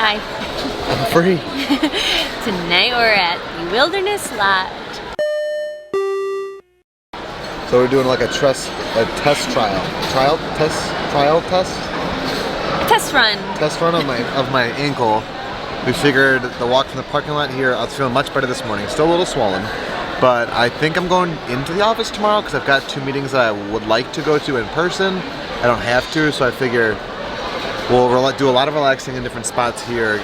Bye. I'm free. Tonight we're at the Wilderness Lodge. So we're doing like a test trial. Test run. Test run of my ankle. We figured the walk from the parking lot here, I was feeling much better this morning. Still a little swollen, but I think I'm going into the office tomorrow because I've got 2 meetings that I would like to go to in person. I don't have to, so I figure we'll do a lot of relaxing in different spots here,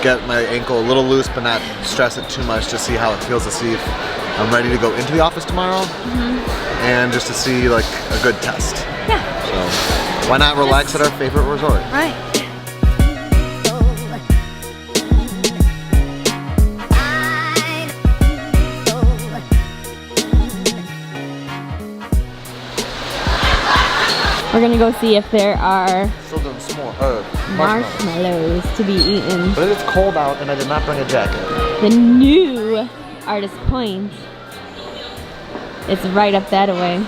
get my ankle a little loose but not stress it too much to see how it feels, to see if I'm ready to go into the office tomorrow, and just to see like a good test. Yeah. So why not relax at our favorite resort? Right. We're gonna go see if there are Still doing marshmallows to be eaten. But it's cold out and I did not bring a jacket. The new Artist Point. It's right up that way.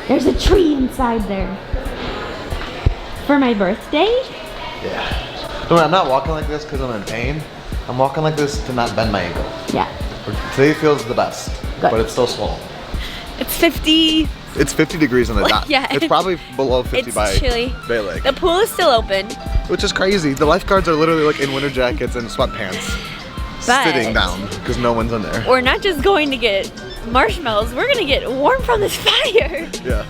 There's a tree inside there. For my birthday? Yeah. No, I'm not walking like this because I'm in pain. I'm walking like this to not bend my ankle. Yeah. Today feels the best, Good. but it's still swollen. It's 50. It's 50 degrees on the dot. Yeah. It's probably below 50 It's by chilly. Bay Lake. The pool is still open. Which is crazy. The lifeguards are literally like in winter jackets and sweatpants. But sitting down because no one's in there. we're not just going to get marshmallows, we're gonna get warm from this fire. Yeah.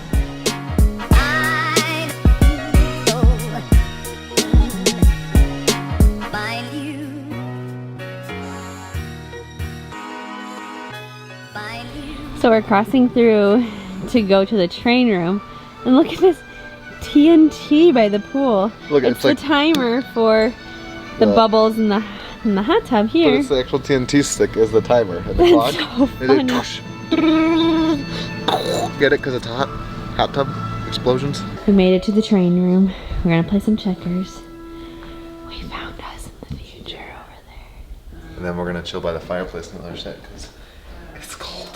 So we're crossing through to go to the train room, and look at this TNT by the pool. Look, it's the like timer for the bubbles in the hot tub But here. it's the actual TNT stick as the timer and the That's clock. so And funny. Get it because it's a hot tub explosions. We made it to the train room. We're gonna play some checkers. We found us in the future over there. And then we're gonna chill by the fireplace on the other side because it's cold.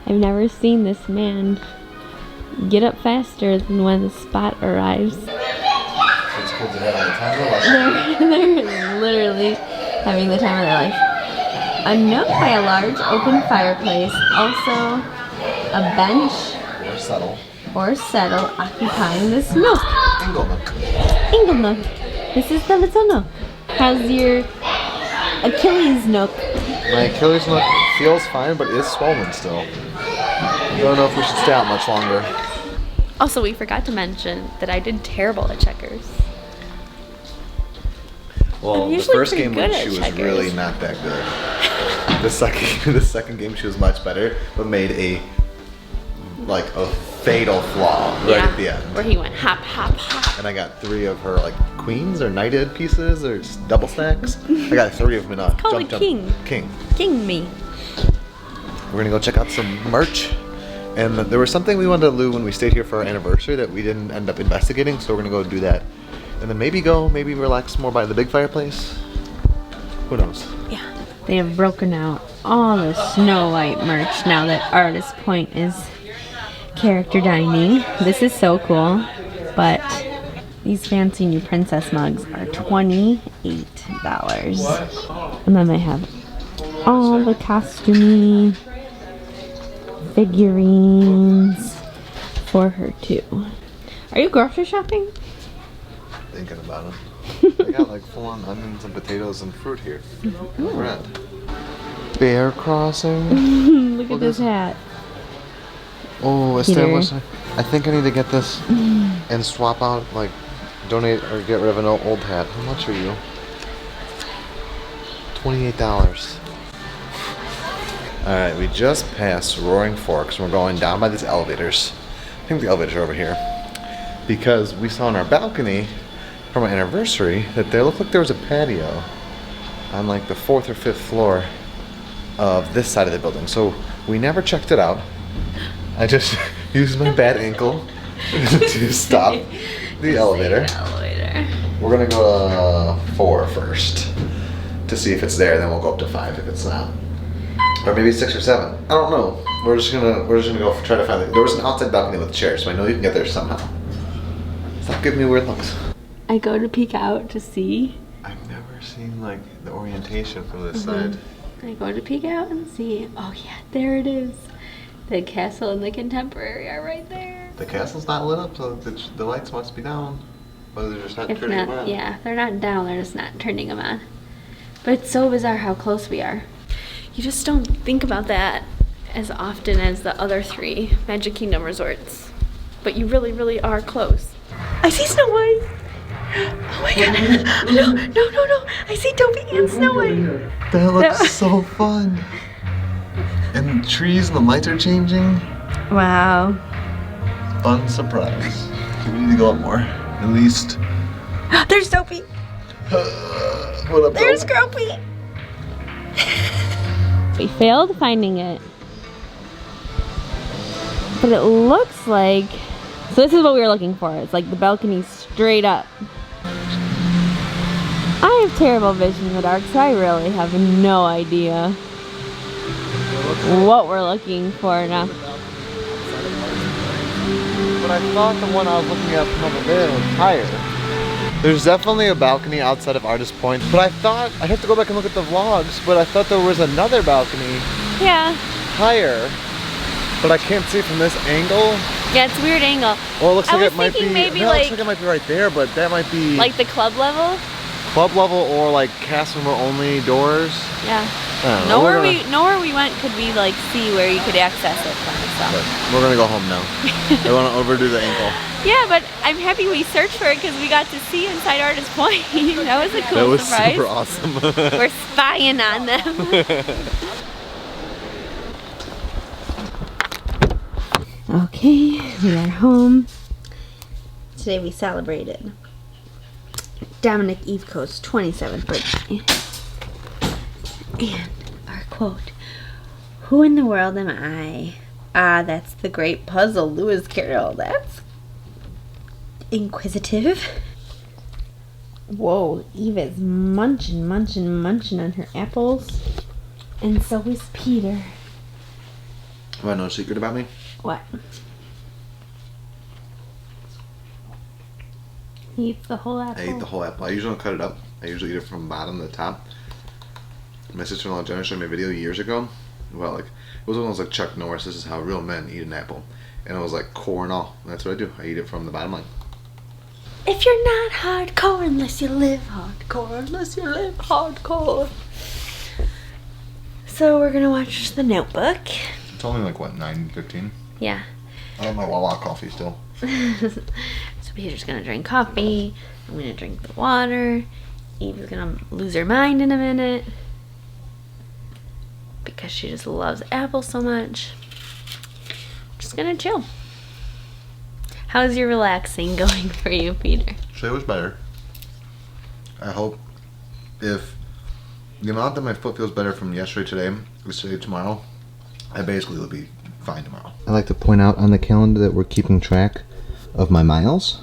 I've never seen this man get up faster than when the spot arrives. Those kids are having a time of their life. They're literally having the time of their life. A nook by a large open fireplace, also a bench or settle occupying this nook. Ingle nook. Ingle nook. This is the little nook. How's your Achilles nook? My Achilles nook feels fine, but is swollen still. I don't know if we should stay out much longer. Also, we forgot to mention that I did terrible at checkers. Well, I'm the usually first pretty game good when at she was checkers. really not that good. The second game she was much better, but made a fatal flaw right at the end. Where he went hop, hop, hop. And I got 3 of her queens or knighted pieces or double stacks. I got 3 of them in a Called a king. King me. We're gonna go check out some merch. And there was something we wanted to do when we stayed here for our anniversary that we didn't end up investigating, so we're gonna go do that. And then maybe relax more by the big fireplace. Who knows? Yeah. They have broken out all the Snow White merch now that Artist Point is character dining. This is so cool, but these fancy new princess mugs are $28. And then they have all the costumey figurines for her too. Are you grocery shopping? Thinking about it. They got full-on onions and potatoes and fruit here. Bread. Bear crossing. Look at this hat. Oh, Peter. I think I need to get this and swap out, donate or get rid of an old hat. How much are you? $28. Alright, we just passed Roaring Forks and we're going down by these elevators. I think the elevators are over here. Because we saw on our balcony from our anniversary that there looked like there was a patio on the 4th or 5th floor of this side of the building. So we never checked it out. I just used my bad ankle to stop the elevator. We're gonna go to 4 first to see if it's there, then we'll go up to 5 if it's not. Or maybe 6 or 7. I don't know. We're just gonna go try to find it. There was an outside balcony with chairs, so I know you can get there somehow. Stop giving me weird looks. I go to peek out to see. I've never seen like the orientation from this side. I go to peek out and see. Oh yeah, there it is. The castle and the contemporary are right there. The castle's not lit up, so the lights must be down. But they're just not If turning not, them on. yeah, they're not down. They're just not turning them on. But it's so bizarre how close we are. You just don't think about that as often as the other 3 Magic Kingdom resorts. But you really, really are close. I see Snow White! Oh my god! No! I see Dopey and Snow White! That looks so fun! And the trees and the lights are changing. Wow. Fun surprise. Okay, we need to go up more. At least. There's Dopey! What up, There's Grumpy! We failed finding it. But it looks like... So this is what we were looking for. It's like the balcony straight up. I have terrible vision in the dark, so I really have no idea what we're looking for now. But I thought the one I was looking at from over there was higher. There's definitely a balcony outside of Artist Point, but I thought, I have to go back and look at the vlogs, but I thought there was another balcony Yeah. higher, but I can't see from this angle. Yeah, it's a weird angle. Well, it looks I like was it might be, thinking maybe no, it like- looks like it might be right there, but that might be Like the club level? club level or like cast member only doors. Yeah. I don't know. Nowhere we went could we like see where you could access it from. But So. we're gonna go home now. I don't want to overdo the ankle. Yeah, but I'm happy we searched for it because we got to see inside Artist Point. That was a cool That was surprise. super awesome. We're spying on them. Okay, we are home. Today we celebrated Dominic Eveco's 27th birthday. And our quote, "Who in the world am I? Ah, that's the great puzzle, Lewis Carroll. That's inquisitive." Whoa, Eve is munching on her apples. And so is Peter. Want to know a secret about me? What? He eats the whole apple. I eat the whole apple. I usually don't cut it up. I usually eat it from bottom to top. My sister-in-law Jenna showed me a video years ago. Well, like, it was one of those like Chuck Norris, this is how real men eat an apple. And it was like core and all. And that's what I do. I eat it from the bottom line. If you're not hardcore unless you live hardcore, So we're gonna watch The Notebook. It's only like, what, 9:15? Yeah. I have my Wawa coffee still. So Peter's gonna drink coffee. I'm gonna drink the water. Eve is gonna lose her mind in a minute because she just loves apples so much. Just gonna chill. How's your relaxing going for you, Peter? Today was better. I hope if the amount that my foot feels better from yesterday today is today tomorrow, I basically will be fine tomorrow. I like to point out on the calendar that we're keeping track of my miles.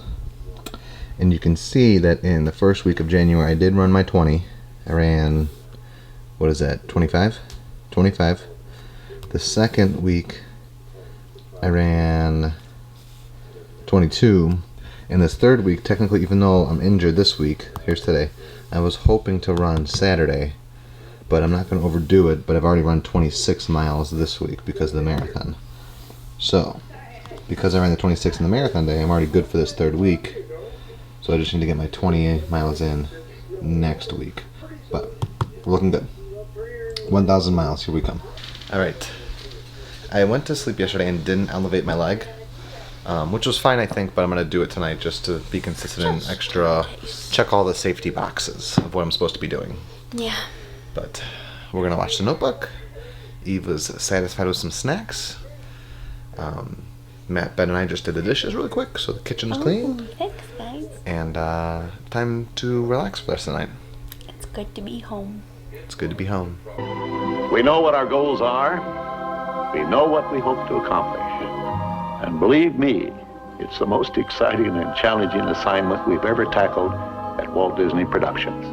And you can see that in the first week of January I did run my 20. I ran, what is that, 25? 25. The second week I ran 22. And this third week, technically, even though I'm injured this week, here's today, I was hoping to run Saturday, but I'm not going to overdo it, but I've already run 26 miles this week because of the marathon. So, because I ran the 26 in the marathon day, I'm already good for this third week, so I just need to get my 20 miles in next week. But, we're looking good. 1,000 miles, here we come. Alright, I went to sleep yesterday and didn't elevate my leg. Which was fine, I think, but I'm going to do it tonight just to be consistent and extra check all the safety boxes of what I'm supposed to be doing. Yeah. But we're going to watch The Notebook. Eve was satisfied with some snacks. Matt, Ben, and I just did the dishes really quick, so the kitchen's clean. Thanks, guys. And time to relax for the rest of the night. It's good to be home. It's good to be home. We know what our goals are. We know what we hope to accomplish. And believe me, it's the most exciting and challenging assignment we've ever tackled at Walt Disney Productions.